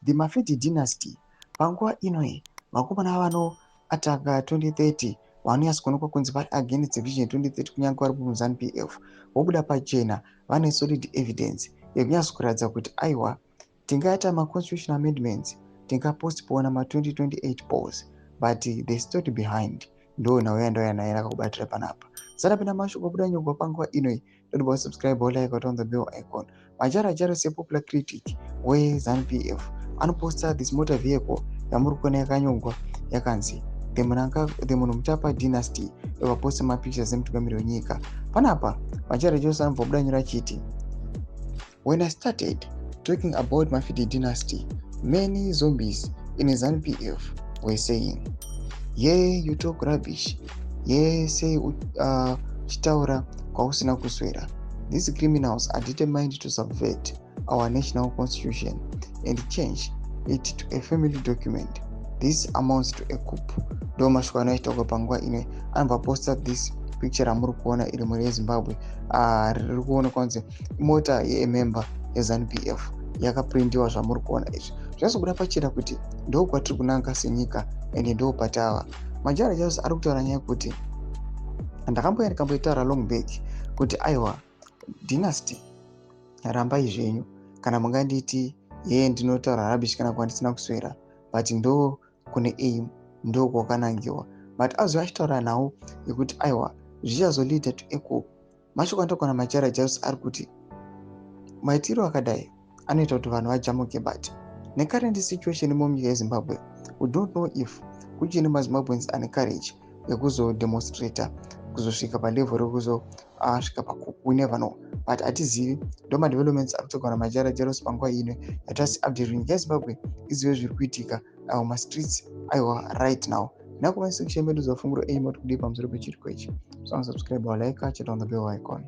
the Mafiti Dynasty panguva ino vakomana vano ataka 2030 vanonyasa kuonekwa kunzi vari against vision 2030 kunyange vari kuZANU PF vobuda pachena vane solid evidence yekunyasa kuratidza kuti aiwa tingaita constitutional amendments tingapostpona 2028 polls but they stood behind. Ndo nayo nayo yakakubatira panapa. Saka pina mashoko obuda nyogwa panguva ino don't subscribe or like on the bell icon. Majara se popular critic weZANU PF anoposta this motor vehicle yamuri kuona yakanyogwa yakanzi the Mnangagwa Dynasty vaposta mapictures emutungamiri wenyika. Panapa Majara Jose anobuda nyora chiti, when I started talking about Mafiti Dynasty, many zombies in ZANU PF were saying, yeah, you talk rubbish. Yeah, say chitaura kwausina kuswera. These criminals are determined to subvert our national constitution and change it to a family document. This amounts to a coup. Do mashoko anoita panguva ino anobva posta this picture amuri kuona iri muri yeZimbabwe riri kuona kwanzi mota yemember yeZANU PF yakaprintiwa zvamuri kuona izvi. Zvinozobuda pachena kuti ndo kwatiri kunanga senyika ende ndo patava. Majara Jose ari kutaura nyaya kuti ndakamboya ndikamboitaura long back kuti aiwa Dynasty rambai zvenyu kana munganditi yeye ndinotaura rubbish kana kwandisina kuswera but ndo kune aim ndo kwakanangiwa but azova achitaura nawo yekuti aiwa zvichazolida to equal. Mashoko andokwana Majara Jose ari kuti maitiro akadai anoita kuti vanhu vajamuke but necurrent situation munyika yeZimbabwe we don't know if kuchine maZimbabweans ane courage yekuzodemonstrata kuzosvika palevel rekuzosvika pakup. We never know but hatizivi. Ndo madevelopments ari kutogara Majara Jose panguva ino yatasi update nyika yeZimbabwe izive zviri kuitika awo mastreets aiwa right now. Nakumasection medu zofunguro aim kuti kudii pamusoro pechiriko ichi. So subscribe or like, check on the bell icon.